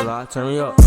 lot, turn me up.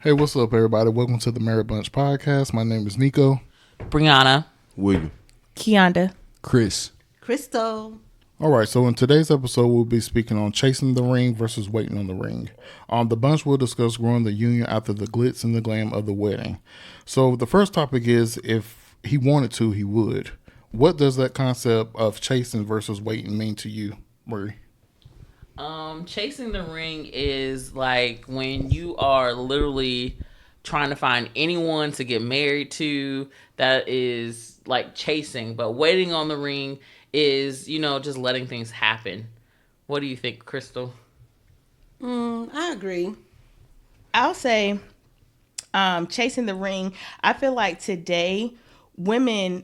Hey, what's up, everybody? Welcome to the Married Bunch podcast. My name is Nico. Brianna. William. Kianda. Chris. Crystal. All right, so in today's episode, we'll be speaking on chasing the ring versus waiting on the ring. The bunch will discuss growing the union after the glitz and the glam of the wedding. So the first topic is, if he wanted to, he would. What does that concept of chasing versus waiting mean to you, Marie? Chasing the ring is like when you are literally trying to find anyone to get married to. That is like chasing, but waiting on the ring is, just letting things happen. What do you think, Crystal? I agree. I'll say chasing the ring. I feel like today women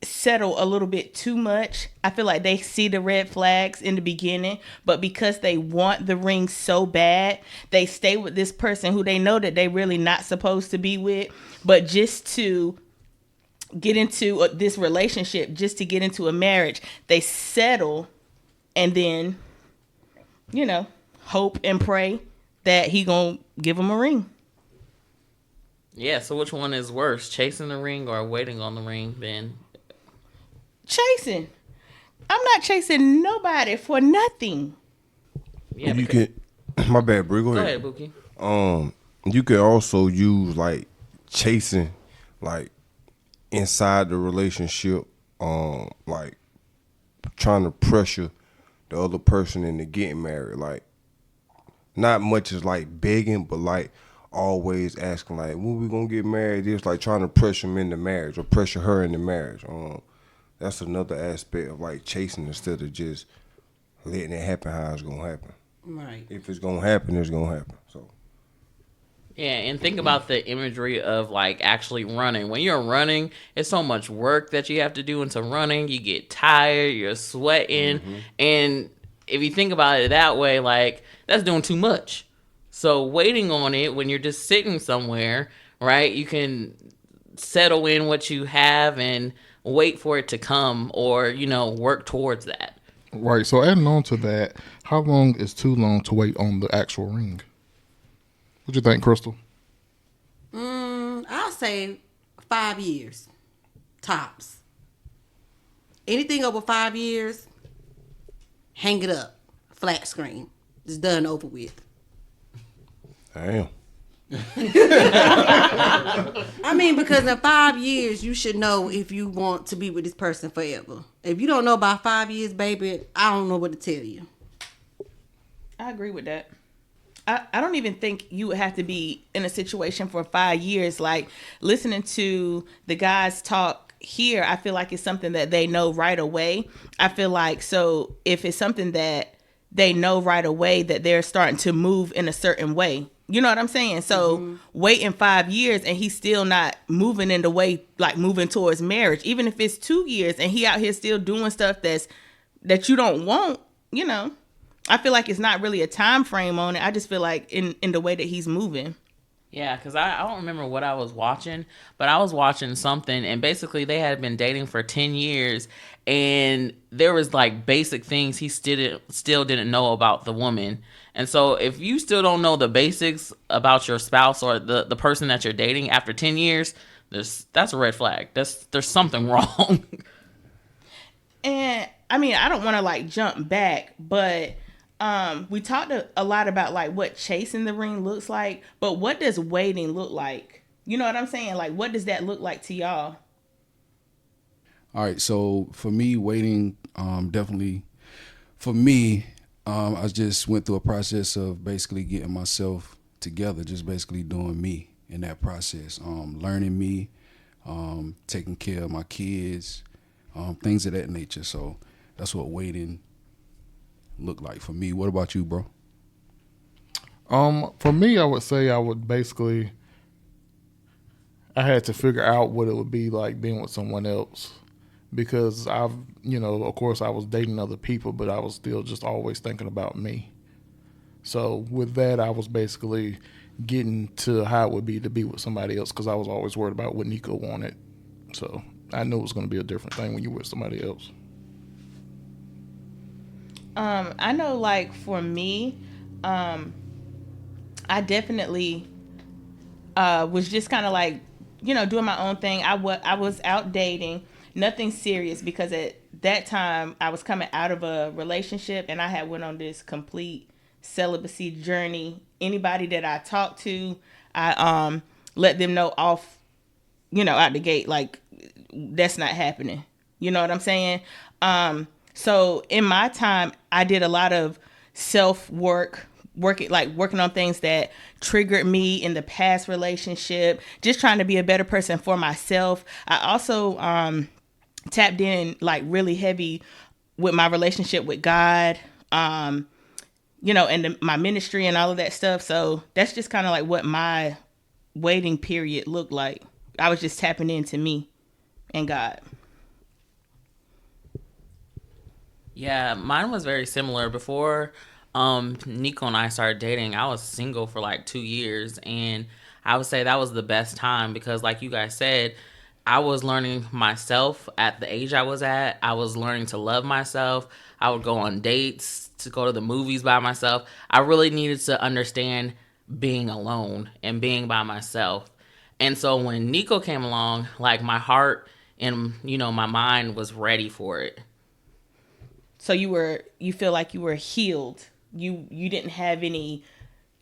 settle a little bit too much. I feel like they see the red flags in the beginning, but because they want the ring so bad, they stay with this person who they know that they really not supposed to be with, but just to get into this relationship, just to get into a marriage, they settle and then, hope and pray that he gonna give them a ring. Yeah, so which one is worse, chasing the ring or waiting on the ring then? Chasing. I'm not chasing nobody for nothing. Yeah, you can. My bad, Brie. Go ahead. Go ahead, Buki. You can also use like chasing, like inside the relationship, like trying to pressure the other person into getting married. Like not much as like begging, but like always asking like, when we gonna get married? It's like trying to pressure him into marriage or pressure her into marriage. That's another aspect of like chasing instead of just letting it happen how it's gonna happen. Right. If it's gonna happen, it's gonna happen. So Yeah, and think about the imagery of like actually running. When you're running, it's so much work that you have to do into running. You get tired, you're sweating, and if you think about it that way, like that's doing too much. So waiting on it when you're just sitting somewhere, right? You can settle in what you have and wait for it to come, or work towards that. Right, so adding on to that, how long is too long to wait on the actual ring? What you think, Crystal? I'll say 5 years, tops. Anything over 5 years, hang it up, flat screen. It's done, over with. damn. I mean, because in 5 years, you should know if you want to be with this person forever. If you don't know about 5 years, baby, I don't know what to tell you. I agree with that. I don't even think you would have to be in a situation for 5 years. Like listening to the guys talk here, I feel like it's something that they know right away. I feel like, so if it's something that they know right away that they're starting to move in a certain way, you know what I'm saying? So waiting 5 years and he's still not moving in the way, like moving towards marriage, even if it's 2 years and he out here still doing stuff that you don't want, I feel like it's not really a time frame on it. I just feel like in the way that he's moving. Yeah, because I don't remember what I was watching, but I was watching something, and basically they had been dating for 10 years, and there was like basic things he still didn't know about the woman. And so if you still don't know the basics about your spouse or the person that you're dating after 10 years, that's a red flag. There's something wrong. And I mean, I don't want to like jump back, but we talked a lot about like what chasing the ring looks like, but what does waiting look like? You know what I'm saying? Like, what does that look like to y'all? All right, so for me, waiting, definitely, for me, I just went through a process of basically getting myself together, just basically doing me in that process, learning me, taking care of my kids, things of that nature. So that's what waiting look like for me. What about you, bro? For me, I would say I had to figure out what it would be like being with someone else. because of course I was dating other people, but I was still just always thinking about me. So with that, I was basically getting to how it would be to be with somebody else because I was always worried about what Nico wanted. So I knew it was going to be a different thing when you were with somebody else. I know, like for me, I definitely was just kind of like, doing my own thing. I was out dating, nothing serious, because at that time I was coming out of a relationship and I had went on this complete celibacy journey. Anybody that I talked to, I let them know off, out the gate, like that's not happening. You know what I'm saying? So in my time, I did a lot of self working on things that triggered me in the past relationship, just trying to be a better person for myself. I also tapped in like really heavy with my relationship with God, and my ministry and all of that stuff. So that's just kind of like what my waiting period looked like. I was just tapping into me and God. Yeah, mine was very similar. Before Nico and I started dating, I was single for like 2 years, and I would say that was the best time because, like you guys said, I was learning myself at the age I was at. I was learning to love myself. I would go on dates, to go to the movies by myself. I really needed to understand being alone and being by myself. And so when Nico came along, like my heart and my mind was ready for it. So you feel like you were healed. You didn't have any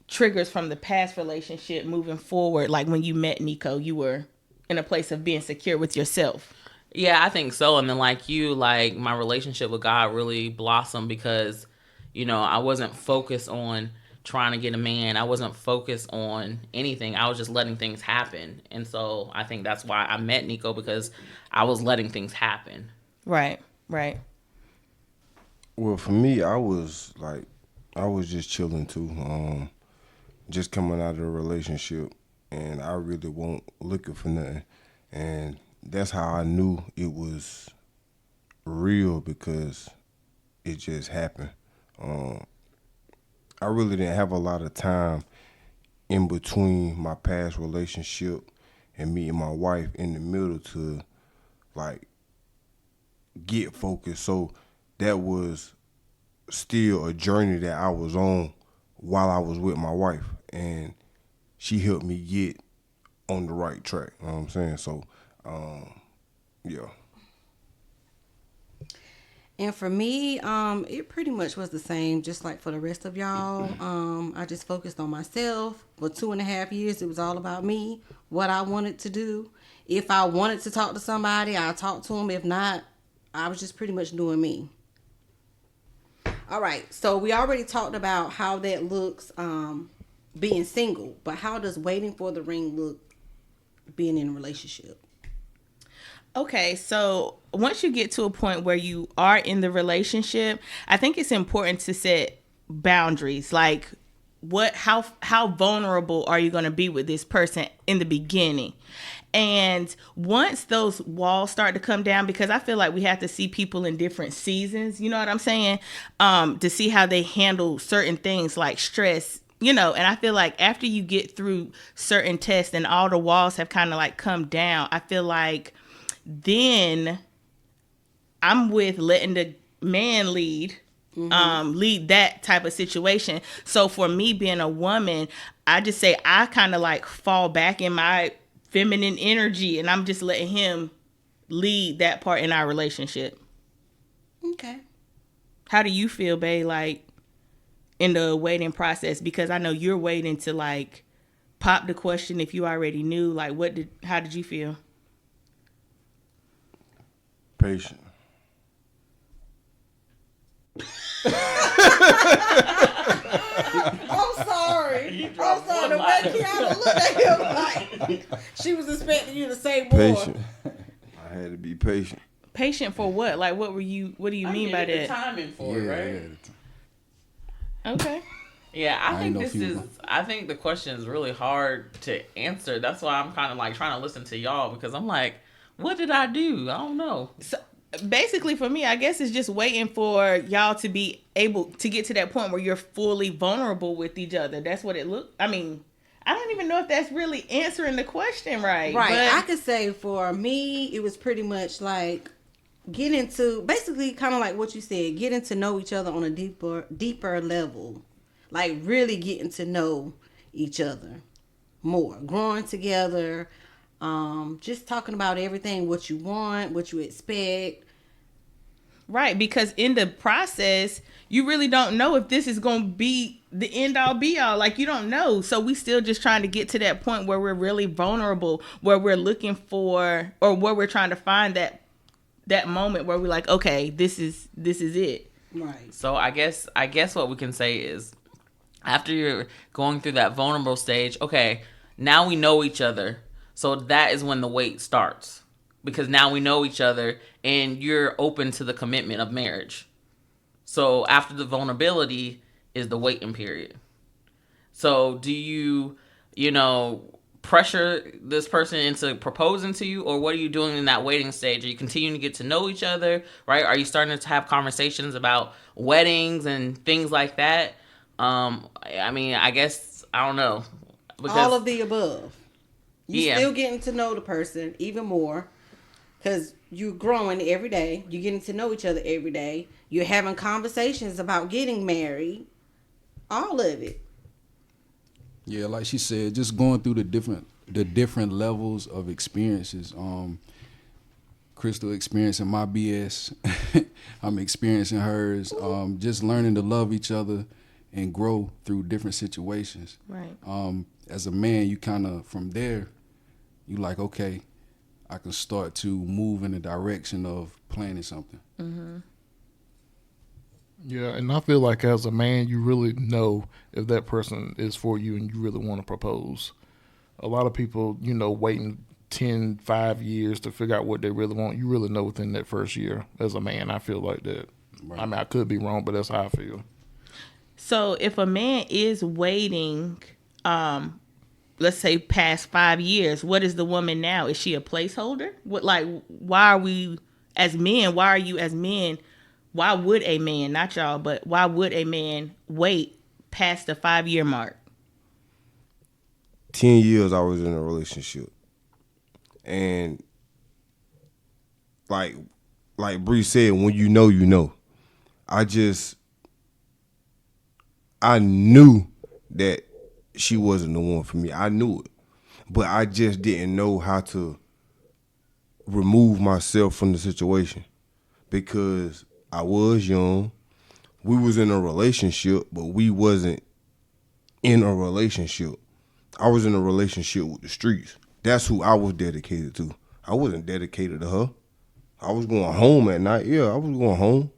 triggers from the past relationship moving forward. Like when you met Nico, you were in a place of being secure with yourself. Yeah, I think so. And then like my relationship with God really blossomed because, I wasn't focused on trying to get a man. I wasn't focused on anything. I was just letting things happen. And so I think that's why I met Nico, because I was letting things happen. Right. Well, for me, I was just chilling too. Just coming out of a relationship, and I really wasn't looking for nothing. And that's how I knew it was real, because it just happened. I really didn't have a lot of time in between my past relationship and meeting my wife in the middle to like get focused. So that was still a journey that I was on while I was with my wife, and she helped me get on the right track. You know what I'm saying? So, yeah. And for me, it pretty much was the same, just like for the rest of y'all. I just focused on myself. For 2.5 years, it was all about me, what I wanted to do. If I wanted to talk to somebody, I talked to them. If not, I was just pretty much doing me. All right, so we already talked about how that looks being single, but how does waiting for the ring look being in a relationship? Okay, so once you get to a point where you are in the relationship, I think it's important to set boundaries. Like, how vulnerable are you going to be with this person in the beginning? And once those walls start to come down, because I feel like we have to see people in different seasons, you know what I'm saying? To see how they handle certain things like stress, and I feel like after you get through certain tests and all the walls have kind of like come down, I feel like then I'm with letting the man lead, lead that type of situation. So for me being a woman, I just say I kind of like fall back in my feminine energy, and I'm just letting him lead that part in our relationship. Okay. How do you feel, babe, like in the waiting process? Because I know you're waiting to like pop the question if you already knew. Like, how did you feel? Patient. I'm sorry. The way Kiana looked at him like she was expecting you to say more. Patient. I had to be patient. Patient for what? Like, what do you mean by that? The timing for it, right? Yeah. Okay. Yeah, I think the question is really hard to answer. That's why I'm kind of like trying to listen to y'all, because I'm like, what did I do? I don't know. basically for me, I guess it's just waiting for y'all to be able to get to that point where you're fully vulnerable with each other. That's what it look. I mean, I don't even know if that's really answering the question right. Right. But I could say for me, it was pretty much like getting to basically kind of like what you said, getting to know each other on a deeper level, like really getting to know each other more, growing together, just talking about everything, what you want, what you expect. right, because in the process, you really don't know if this is going to be the end all be all. Like, you don't know. So we still just trying to get to that point where we're really vulnerable, where we're looking for, or where we're trying to find that moment where we're like, okay, this is it. Right. So I guess what we can say is, after you're going through that vulnerable stage, okay, now we know each other. So that is when the wait starts. Because now we know each other and you're open to the commitment of marriage. So after the vulnerability is the waiting period. So do you pressure this person into proposing to you, or what are you doing in that waiting stage? Are you continuing to get to know each other, right? Are you starting to have conversations about weddings and things like that? I mean, I guess, I don't know. Because, all of the above. You Yeah. still getting to know the person even more because you're growing every day. You're getting to know each other every day. You're having conversations about getting married. All of it. Yeah, like she said, just going through the different levels of experiences. Crystal experiencing my BS, I'm experiencing hers. Just learning to love each other and grow through different situations. Right. As a man, you kind of from there, you like, okay, I can start to move in the direction of planning something. Mm-hmm. Yeah, and I feel like as a man, you really know if that person is for you and you really want to propose. A lot of people, waiting 5 years to figure out what they really want. You really know within that first year. As a man, I feel like that. Right. I mean, I could be wrong, but that's how I feel. So if a man is waiting, let's say past 5 years, what is the woman now? Is she a placeholder? Why are we as men? Why are you as men? Why would a man, not y'all, but why would a man wait past the 5-year mark? 10 years I was in a relationship. And like Bree said, when you know, you know. I knew that she wasn't the one for me. I knew it. But I just didn't know how to remove myself from the situation because I was young. We was in a relationship, but we wasn't in a relationship. I was in a relationship with the streets. That's who I was dedicated to. I wasn't dedicated to her. I was going home at night. Yeah, I was going home.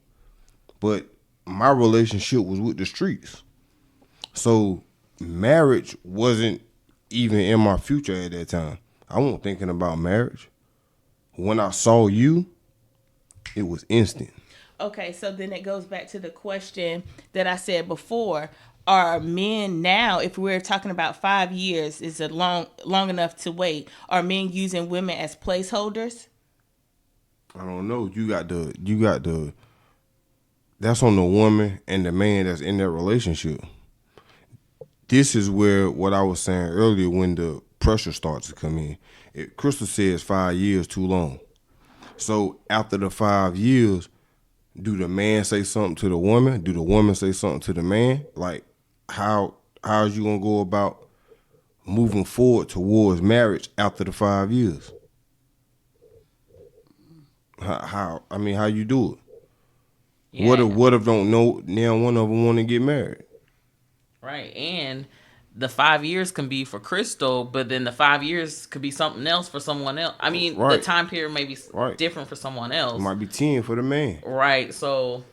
But my relationship was with the streets. So marriage wasn't even in my future at that time. I wasn't thinking about marriage. When I saw you, it was instant. Okay, so then it goes back to the question that I said before. Are men now, if we're talking about 5 years, is it long enough to wait? Are men using women as placeholders? I don't know. You got the that's on the woman and the man that's in that relationship. This is where what I was saying earlier when the pressure starts to come in. Crystal says 5 years too long. So after the 5 years, do the man say something to the woman? Do the woman say something to the man? Like how is you gonna go about moving forward towards marriage after the 5 years? How you do it? Yeah. What if don't know now one of them want to get married? Right, and the 5 years can be for Crystal, but then the 5 years could be something else for someone else. I mean, Right. the time period may be Right. different for someone else. It might be 10 for the man. Right, so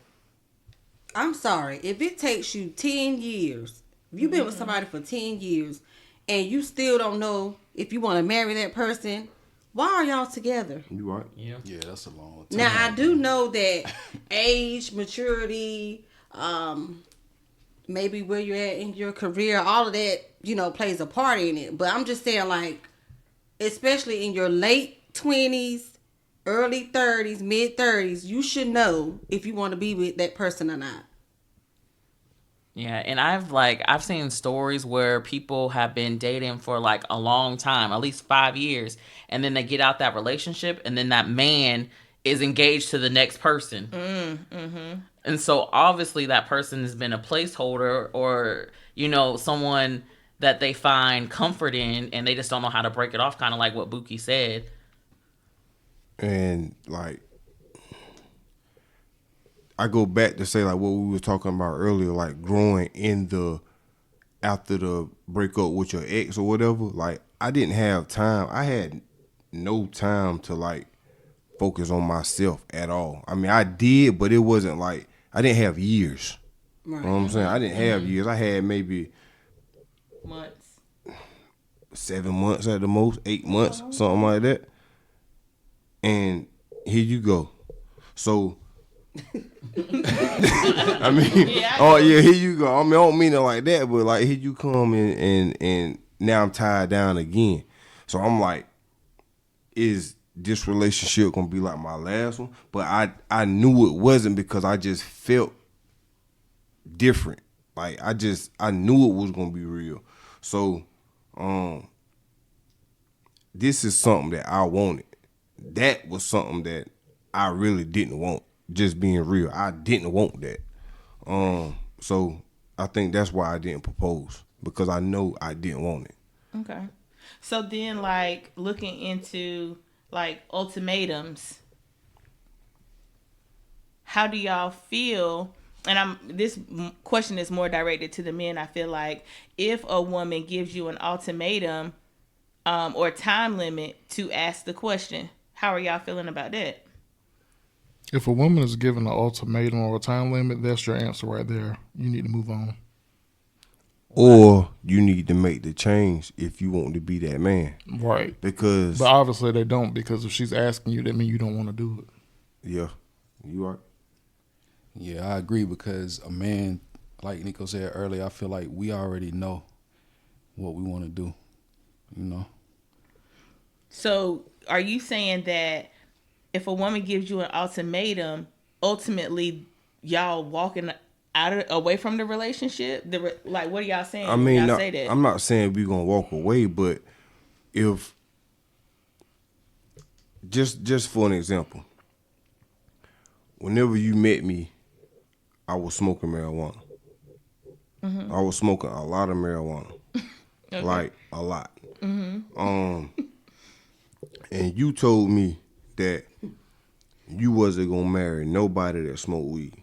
I'm sorry. If it takes you 10 years, if you've been with somebody for 10 years and you still don't know if you want to marry that person, why are y'all together? You right? yeah. Yeah, that's a long time. Now, I do know that age, maturity, maybe where you're at in your career, all of that, plays a part in it. But I'm just saying, like, especially in your late 20s, early 30s, mid 30s, you should know if you want to be with that person or not. Yeah, and I've seen stories where people have been dating for like a long time, at least 5 years, and then they get out that relationship, and then that man is engaged to the next person. And so obviously that person has been a placeholder, or someone that they find comfort in, and they just don't know how to break it off. Kind of like what Buki said. And like, I go back to say like what we were talking about earlier, like growing after the breakup with your ex or whatever. Like, I didn't have time. I had no time to like focus on myself at all. I mean, I did, but it wasn't like I didn't have years. Right. You know what I'm saying? I didn't have years. I had maybe Months. 7 months at the most, 8 months, something like that. And here you go. So I mean, here you go. I mean, I don't mean it like that, but like, here you come and now I'm tied down again. So I'm like, is this relationship gonna be like my last one? But I knew it wasn't, because I just felt different. Like, I knew it was gonna be real. So this is something that I wanted. That was something that I really didn't want. Just being real, I didn't want that. So I think that's why I didn't propose, because I know I didn't want it. Okay. So then, like, looking into like ultimatums, how do y'all feel? And this question is more directed to the men. I feel like if a woman gives you an ultimatum or time limit to ask the question, how are y'all feeling about that? If a woman is given an ultimatum or a time limit, that's your answer right there. You need to move on. Or you need to make the change if you want to be that man. Right. Because... But obviously they don't, because if she's asking you, that means you don't want to do it. Yeah. You are. Yeah, I agree, because a man, like Nico said earlier, I feel like we already know what we want to do, So are you saying that if a woman gives you an ultimatum, ultimately y'all walking away from the relationship? Like, what are y'all saying? I mean, y'all say that? I'm not saying we're going to walk away, but if... Just for an example, whenever you met me, I was smoking marijuana. Mm-hmm. I was smoking a lot of marijuana. Okay. Like, a lot. Mm-hmm. And you told me that you wasn't gonna marry nobody that smoked weed.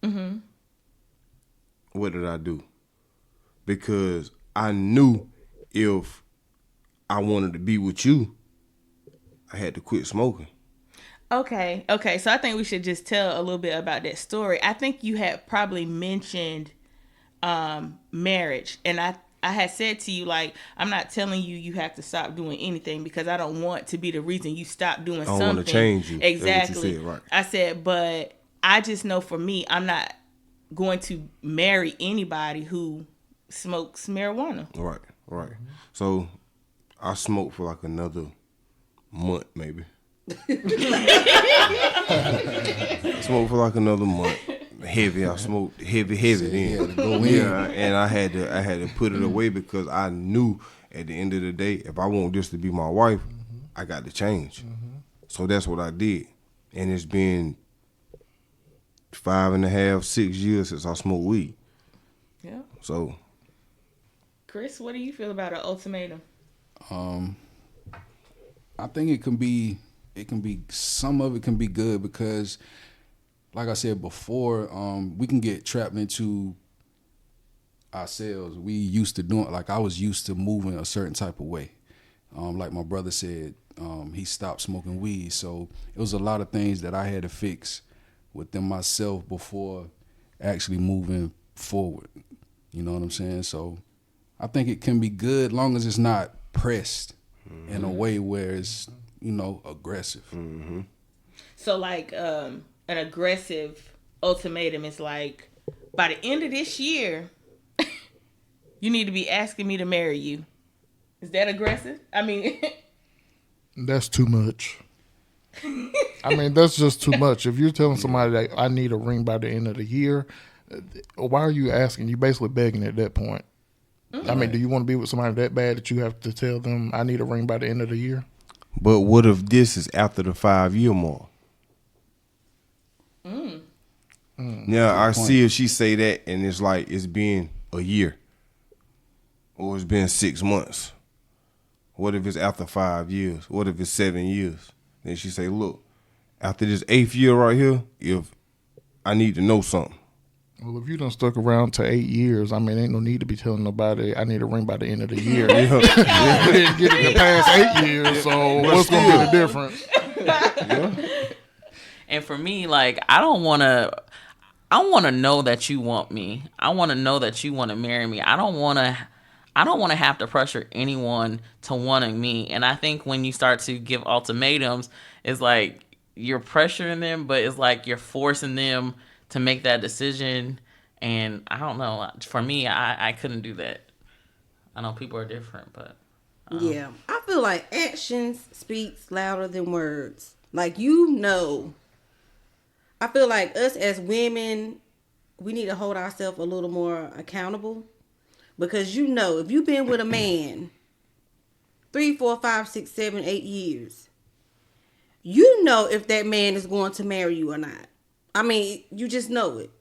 Mm-hmm. What did I do? Because I knew if I wanted to be with you, I had to quit smoking. Okay. So I think we should just tell a little bit about that story. I think you had probably mentioned marriage, and I had said to you, like, I'm not telling you have to stop doing anything, because I don't want to be the reason you stop doing something. I don't want to change you. Exactly. That's what you said, right. I said, but I just know for me, I'm not going to marry anybody who smokes marijuana. Right. So I smoked for like another month, maybe. I smoked for like another month. Heavy. I smoked heavy then. Yeah, and I had to put it away, because I knew at the end of the day, if I want this to be my wife, I got to change. So that's what I did. And it's been 5.5, 6 years since I smoked weed. Yeah. So, Chris, what do you feel about an ultimatum? I think it can be some of it can be good, because like I said before, we can get trapped into ourselves. We used to doing, like, I was used to moving a certain type of way. Like my brother said, he stopped smoking weed. So it was a lot of things that I had to fix within myself before actually moving forward. You know what I'm saying? So I think it can be good, long as it's not pressed in a way where it's, aggressive. Mm-hmm. So like an aggressive ultimatum is like, by the end of this year, you need to be asking me to marry you. Is that aggressive? I mean, that's too much. I mean, that's just too much. If you're telling somebody that I need a ring by the end of the year, why are you asking? You basically begging at that point. I mean, do you want to be with somebody that bad that you have to tell them I need a ring by the end of the year? But what if this is after the 5-year mark? Now I see if she say that and it's like it's been a year or it's been 6 months. What if it's after 5 years? What if it's 7 years? Then she say, look, after this 8th year right here, if I need to know something. Well, if you done stuck around to 8 years, I mean, ain't no need to be telling nobody I need a ring by the end of the year. You didn't get it the past 8 years, so what's going to be the difference? And for me, like, I want to know that you want me. I want to know that you want to marry me. I don't want to have to pressure anyone to wanting me. And I think when you start to give ultimatums, it's like you're pressuring them, but it's like you're forcing them to make that decision. And I don't know. For me, I couldn't do that. I know people are different, but yeah, I feel like actions speaks louder than words. Like, you know, I feel like us as women, we need to hold ourselves a little more accountable. Because you know, if you've been with a man 3, 4, 5, 6, 7, 8 years, you know if that man is going to marry you or not. I mean, you just know it.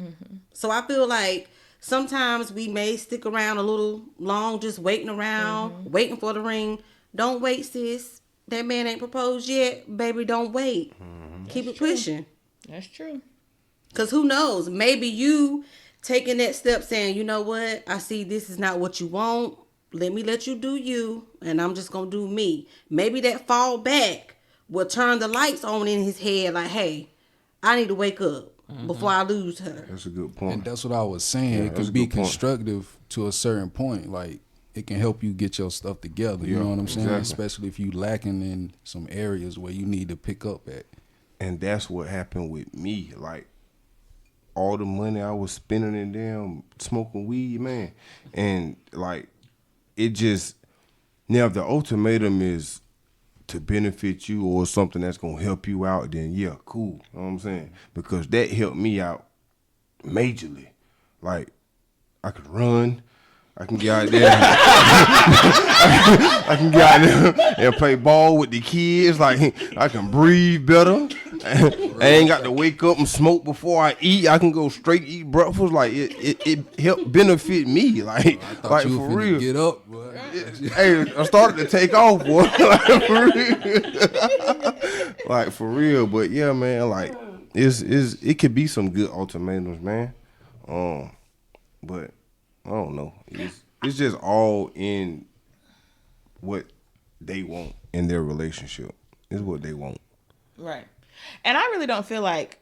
Mm-hmm. So I feel like sometimes we may stick around a little long, just waiting around, waiting for the ring. Don't wait, sis. That man ain't proposed yet. Baby, don't wait. Mm-hmm. Keep it pushing. That's true. Because who knows? Maybe you taking that step saying, you know what? I see this is not what you want. Let me let you do you, and I'm just going to do me. Maybe that fall back will turn the lights on in his head like, hey, I need to wake up before I lose her. That's a good point. And that's what I was saying. Yeah, it can be constructive to a certain point. Like, it can help you get your stuff together. You know what I'm saying? Exactly. Especially if you lacking in some areas where you need to pick up at. And that's what happened with me. Like, all the money I was spending in damn smoking weed, man. And, like, it just... Now, if the ultimatum is to benefit you or something that's going to help you out, then, yeah, cool. You know what I'm saying? Because that helped me out majorly. Like, I could run. I can get out there. I can get out there and play ball with the kids. Like, I can breathe better. I ain't got to wake up and smoke before I eat. I can go straight eat breakfast. Like, it helped benefit me. Like, like you for were real. Get up, boy. Hey, I started to take off, boy. Like, for real. Like, for real. But yeah, man. Like, it could be some good ultimatums, man. But I don't know. It's just all in what they want in their relationship. It's what they want. Right. And I really don't feel like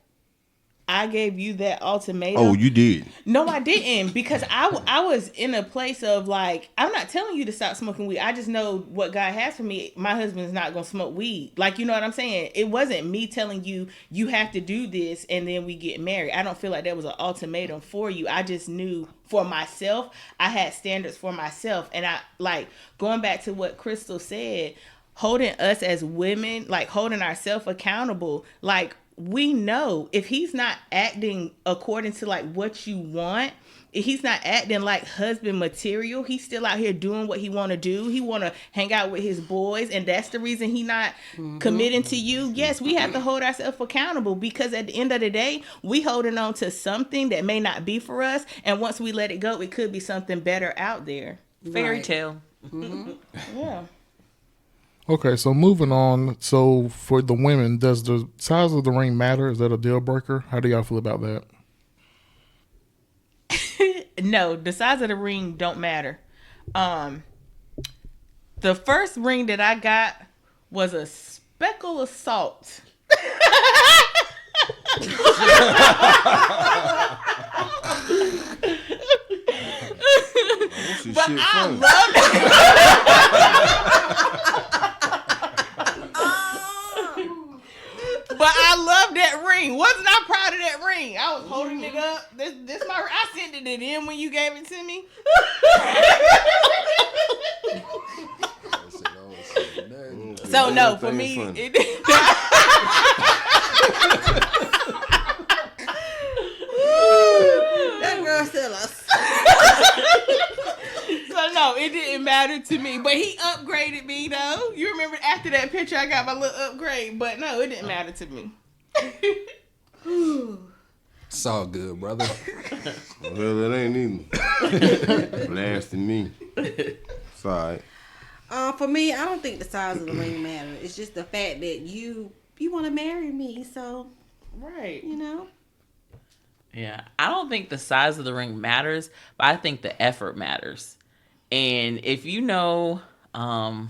I gave you that ultimatum. Oh, you did. No, I didn't, because I was in a place of like, I'm not telling you to stop smoking weed. I just know what God has for me. My husband's not going to smoke weed. Like, you know what I'm saying? It wasn't me telling you, you have to do this and then we get married. I don't feel like that was an ultimatum for you. I just knew for myself, I had standards for myself. And I, like, going back to what Crystal said, holding us as women, like holding ourselves accountable, like, we know if he's not acting according to like what you want, if he's not acting like husband material, he's still out here doing what he want to do. He want to hang out with his boys, and that's the reason he not committing to you. Yes, we have to hold ourselves accountable, because at the end of the day, we holding on to something that may not be for us, and once we let it go, it could be something better out there. Fairy tale. Yeah. Okay, so moving on. So for the women, does the size of the ring matter? Is that a deal breaker? How do y'all feel about that? No, the size of the ring don't matter. The first ring that I got was a speckle of salt. But I love But I love that ring. Wasn't I proud of that ring? I was holding it up. This my. I sent it in when you gave it to me. So no, for me, it That girl said us. So no, it didn't matter to me. But he upgraded me though. You remember after that picture I got my little upgrade. But no, it didn't matter to me. It's all good, brother. Well, it ain't even blasting me. It's all right. For me, I don't think the size of the ring matters. It's just the fact that you want to marry me, so Right. you know. Yeah, I don't think the size of the ring matters, but I think the effort matters. And if you know, how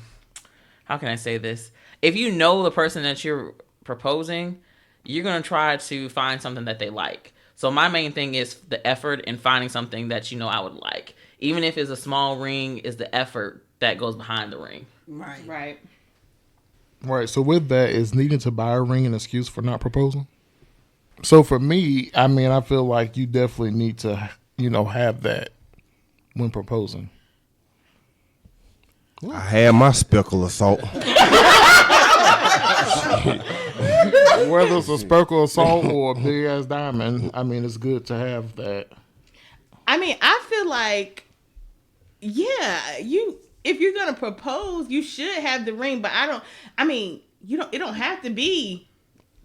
can I say this? If you know the person that you're proposing, you're going to try to find something that they like. So my main thing is the effort and finding something that you know I would like. Even if it's a small ring, is the effort that goes behind the ring. Right. Right. Right. So with that, is needing to buy a ring an excuse for not proposing? So for me, I mean, I feel like you definitely need to, have that when proposing. I had my speckle of salt. Whether it's a speckle of salt or a big ass diamond, I mean, it's good to have that. I mean, I feel like, yeah, if you're gonna propose, you should have the ring. But it don't have to be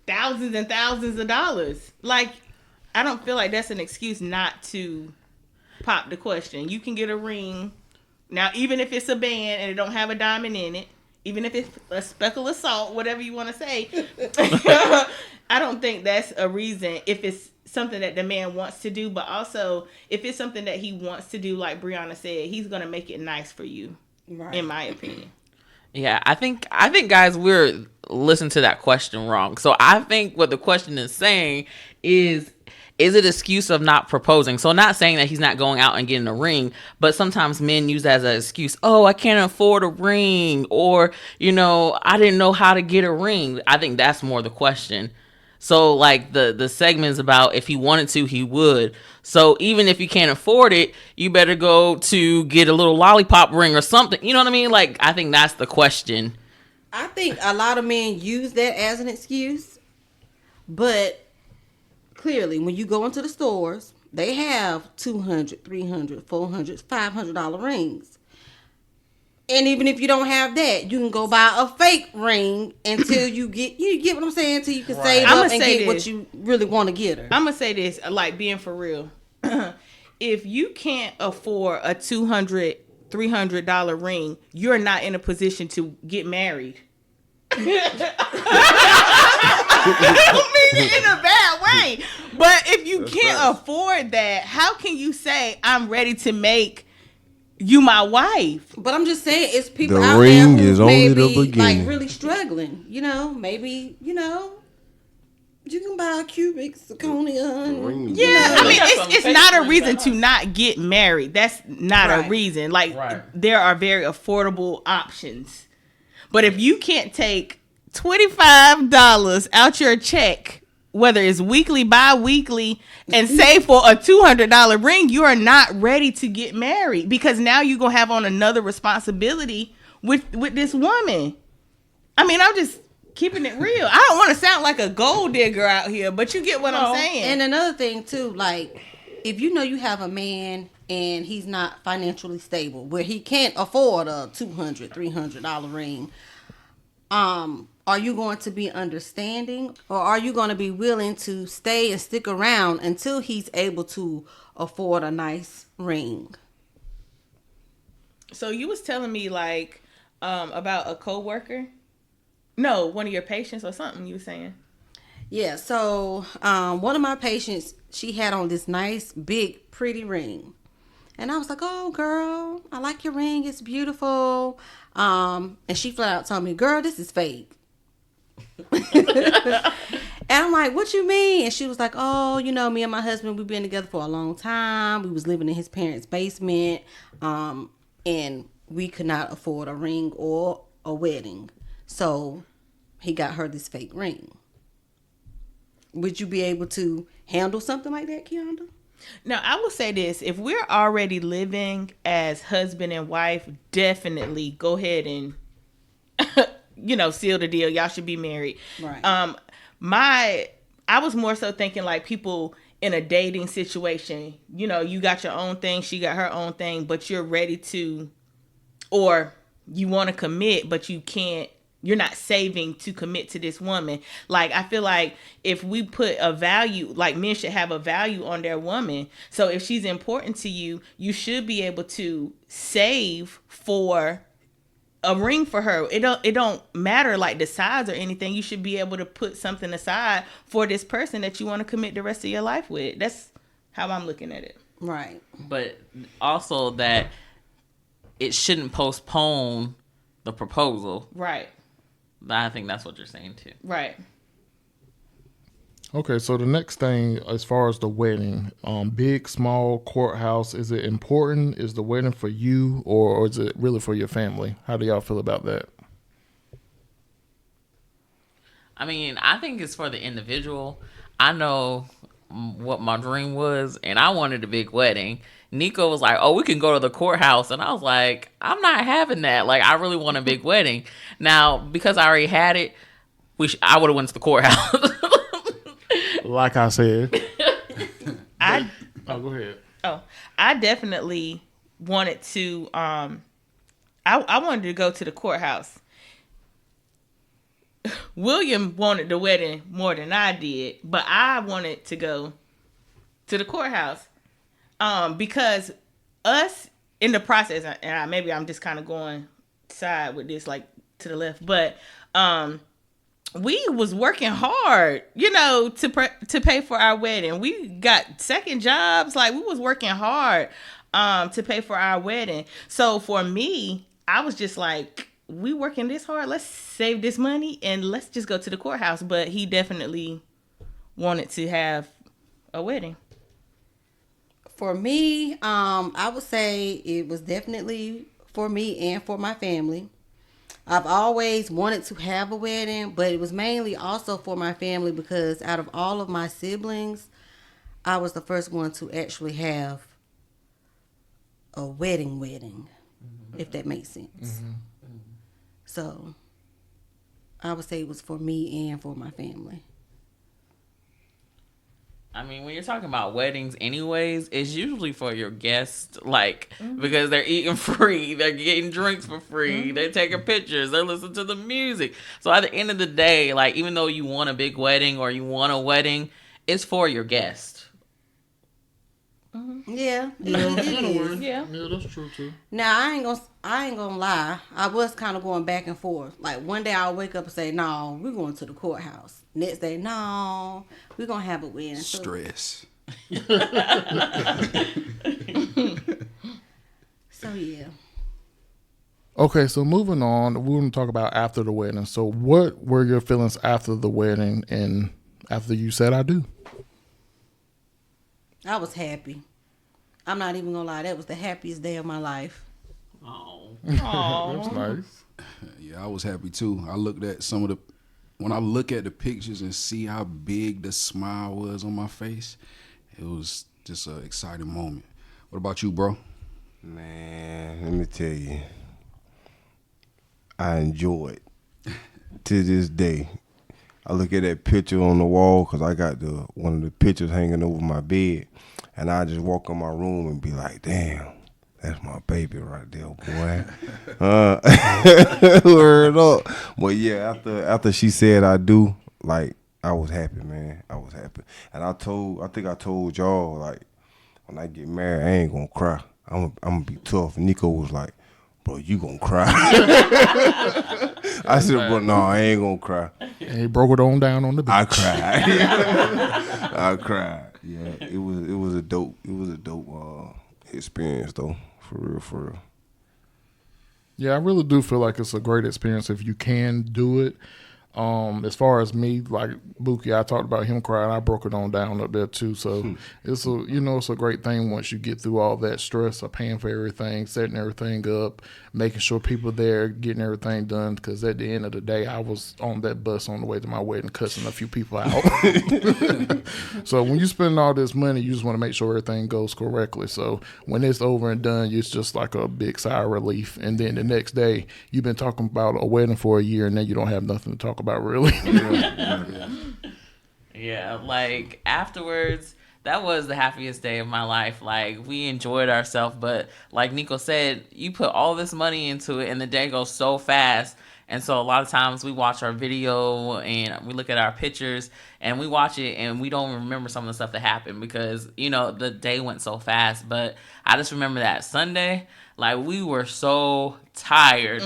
thousands and thousands of dollars. Like, I don't feel like that's an excuse not to pop the question. You can get a ring now, even if it's a band and it don't have a diamond in it, even if it's a speckle of salt, whatever you want to say. I don't think that's a reason if it's something that the man wants to do, but also if it's something that he wants to do, like Brianna said, he's gonna make it nice for you. Right. In my opinion. Yeah, I think guys, we're listening to that question wrong. So I think what the question is saying is it excuse of not proposing? So not saying that he's not going out and getting a ring, but sometimes men use that as an excuse. Oh, I can't afford a ring, or I didn't know how to get a ring. I think that's more the question. So like the segment is about if he wanted to, he would. So even if you can't afford it, you better go to get a little lollipop ring or something. You know what I mean? Like, I think that's the question. I think a lot of men use that as an excuse, but clearly when you go into the stores, they have $200, $300, $400, $500 rings. And even if you don't have that, you can go buy a fake ring until you get what I'm saying, until you can save up and get what you really want to get her. I'm going to say this, like being for real. If you can't afford a $200, $300 ring, you're not in a position to get married. I don't mean it in a bad way. But if you can't afford that, how can you say, I'm ready to make you my wife? But I'm just saying, it's people the out ring there who is may only the be beginning. like really struggling. Maybe you can buy a cubic zirconia. Yeah, I mean, it's not a reason to not get married. That's not a reason. Like, there are very affordable options. But if you can't take $25 out your check, whether it's weekly, bi-weekly, and save for a $200 ring, you are not ready to get married, because now you're going to have on another responsibility with this woman. I mean, I'm just keeping it real. I don't want to sound like a gold digger out here, but you get what I'm saying. And another thing too, like, if you know you have a man and he's not financially stable, where he can't afford a $200, $300 ring, are you going to be understanding, or are you going to be willing to stay and stick around until he's able to afford a nice ring? So you was telling me like about a coworker? No, one of your patients or something you were saying. Yeah, so one of my patients, she had on this nice, big, pretty ring. And I was like, oh, girl, I like your ring. It's beautiful. And she flat out told me, girl, this is fake. And I'm like, what you mean? And she was like, oh, me and my husband, we've been together for a long time. We was living in his parents' basement. And we could not afford a ring or a wedding. So he got her this fake ring. Would you be able to handle something like that, Keonda? Now, I will say this. If we're already living as husband and wife, definitely go ahead and seal the deal. Y'all should be married. Right. I was more so thinking like people in a dating situation, you got your own thing, she got her own thing, but you're ready to, or you want to commit, but you're not saving to commit to this woman. Like, I feel like if we put a value, like men should have a value on their woman. So if she's important to you, you should be able to save for a ring for her. It don't matter like the size or anything. You should be able to put something aside for this person that you want to commit the rest of your life with. That's how I'm looking at it. Right. But also that it shouldn't postpone the proposal. Right. I think that's what you're saying too. Right. Okay, so the next thing, as far as the wedding, big, small, courthouse, is it important? Is the wedding for you, or is it really for your family? How do y'all feel about that? I mean, I think it's for the individual. I know what my dream was, and I wanted a big wedding. Nico was like, "Oh, we can go to the courthouse," and I was like, "I'm not having that. Like, I really want a big wedding." Now, because I already had it, I would have went to the courthouse. Like I said. I Go ahead. I definitely wanted to I wanted to go to the courthouse. William wanted the wedding more than I did, but I wanted to go to the courthouse. Because us in the process, and maybe I'm just kind of going side with this, like to the left, but we was working hard, to pay for our wedding. We got second jobs. Like, we was working hard to pay for our wedding. So for me, I was just like, we working this hard. Let's save this money and let's just go to the courthouse. But he definitely wanted to have a wedding. For me, I would say it was definitely for me and for my family. I've always wanted to have a wedding, but it was mainly also for my family because out of all of my siblings, I was the first one to actually have a wedding, if that makes sense. Mm-hmm. So I would say it was for me and for my family. I mean, when you're talking about weddings anyways, it's usually for your guests, like, because they're eating free, they're getting drinks for free, they're taking pictures, they're listening to the music. So at the end of the day, like, even though you want a big wedding or you want a wedding, it's for your guest. Yeah, it is. Yeah, that's true too. Now I ain't gonna lie. I was kind of going back and forth. Like, one day I'll wake up and say, "No, we're going to the courthouse." Next day, "No, we're gonna have a wedding." Stress. So yeah. Okay, so moving on, we're going to talk about after the wedding. So what were your feelings after the wedding and after you said "I do"? I was happy. I'm not even gonna lie. That was the happiest day of my life. Oh. That's nice. Yeah, I was happy too. I looked at when I look at the pictures and see how big the smile was on my face, it was just an exciting moment. What about you, bro? Man, let me tell you, I enjoyed to this day. I look at that picture on the wall because I got one of the pictures hanging over my bed, and I just walk in my room and be like, "Damn, that's my baby right there, boy." Word up. But yeah, after she said "I do," like, I was happy, man. I was happy, and I think I told y'all, like, when I get married, I ain't gonna cry. I'm gonna be tough. And Nico was like, "Bro, you gonna cry?" I said, "Bro, no, I ain't gonna cry." And he broke it on down on the beach. I cried. I cried. Yeah, it was a dope experience though, for real. Yeah, I really do feel like it's a great experience if you can do it. As far as me, like Buki, I talked about him crying. I broke it on down up there too. So it's it's a great thing once you get through all that stress of paying for everything, setting everything up, making sure people there, getting everything done. Because at the end of the day, I was on that bus on the way to my wedding, cussing a few people out. So when you spend all this money, you just want to make sure everything goes correctly. So when it's over and done, it's just like a big sigh of relief. And then the next day, you've been talking about a wedding for a year, and then you don't have nothing to talk about really. Yeah, like afterwards, that was the happiest day of my life. Like we enjoyed ourselves, but like Nico said, you put all this money into it and the day goes so fast. And so a lot of times we watch our video and we look at our pictures and we watch it and we don't remember some of the stuff that happened because, the day went so fast. But I just remember that Sunday, like we were so tired,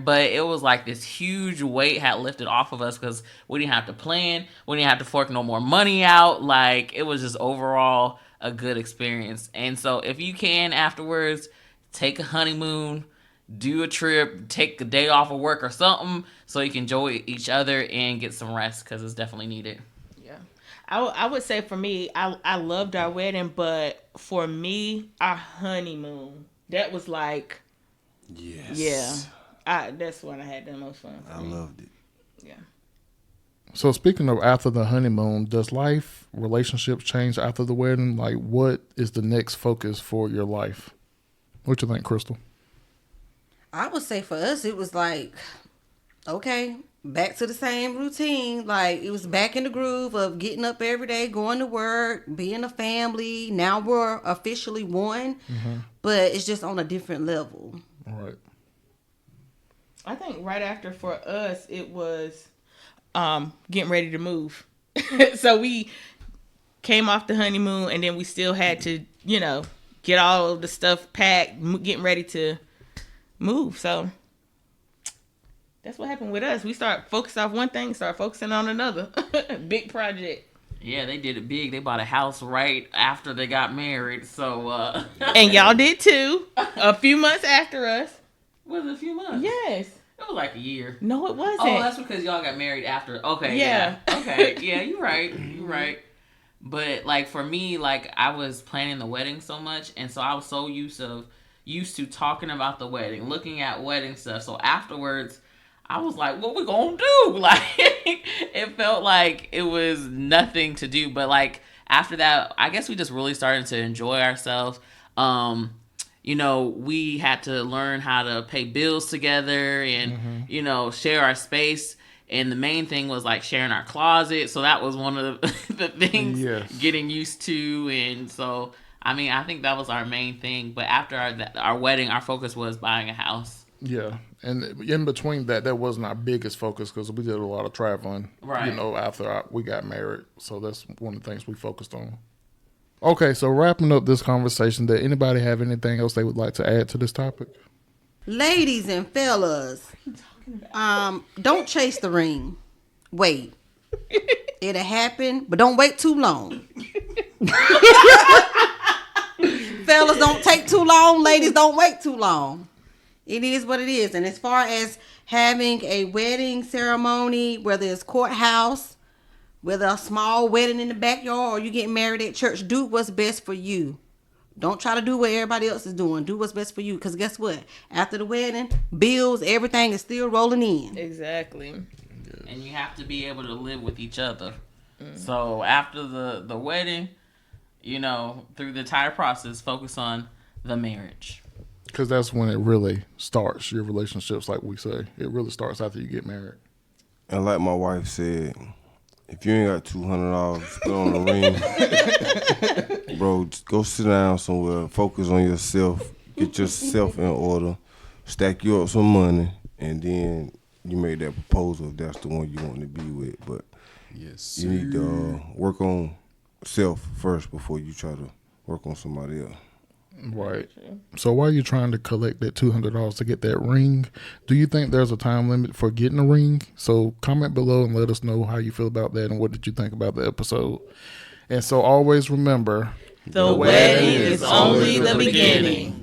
but it was like this huge weight had lifted off of us because we didn't have to plan. We didn't have to fork no more money out. Like it was just overall a good experience. And so if you can afterwards, take a honeymoon, do a trip, take a day off of work or something so you can enjoy each other and get some rest because it's definitely needed. Yeah. I would say for me, I loved our wedding, but for me, our honeymoon, that was like, Yes. yeah, that's when I had the most fun. I loved it. Yeah. So speaking of after the honeymoon, does life, relationships change after the wedding? Like what is the next focus for your life? What you think, Crystal? I would say for us, it was like, okay, back to the same routine. Like, it was back in the groove of getting up every day, going to work, being a family. Now we're officially one, but it's just on a different level. All right. I think right after for us, it was getting ready to move. So we came off the honeymoon, and then we still had to, get all of the stuff packed, getting ready to move. So that's what happened with us. We start focused off one thing, start focusing on another big project. Yeah, they did it big. They bought a house right after they got married. So and y'all did too. A few months after us. Was it a few months? Yes. It was like a year. No, it wasn't. Oh, that's because y'all got married after. Okay. Yeah. Okay. Yeah, you're right. You're right. But like for me, like I was planning the wedding so much, and so I was so used to talking about the wedding, looking at wedding stuff. So afterwards, I was like, what we gonna do? Like, it felt like it was nothing to do. But like after that, I guess we just really started to enjoy ourselves. We had to learn how to pay bills together and, share our space. And the main thing was like sharing our closet. So that was one of the things getting used to. And so I think that was our main thing. But after our wedding, our focus was buying a house. Yeah. And in between that wasn't our biggest focus because we did a lot of traveling, right. After we got married. So that's one of the things we focused on. Okay, so wrapping up this conversation, did anybody have anything else they would like to add to this topic? Ladies and fellas, don't chase the ring. Wait. It'll happen, but don't wait too long. Fellas, don't take too long. Ladies, don't wait too long. It is what it is. And as far as having a wedding ceremony, whether it's courthouse, whether a small wedding in the backyard, or you get married at church, do what's best for you. Don't try to do what everybody else is doing. Do what's best for you. Because guess what? After the wedding, bills, everything is still rolling in. Exactly. And you have to be able to live with each other. So after the wedding, through the entire process, focus on the marriage. Because that's when it really starts, your relationships, like we say. It really starts after you get married. And like my wife said, if you ain't got $200 put on the ring, bro, just go sit down somewhere, focus on yourself, get yourself in order, stack you up some money, and then you make that proposal if that's the one you want to be with. But yes, you need to work on self first before you try to work on somebody else. Right. So while you're trying to collect that $200 to get that ring, do you think there's a time limit for getting a ring? So comment below and let us know how you feel about that and what did you think about the episode. And so always remember, the wedding is only the beginning.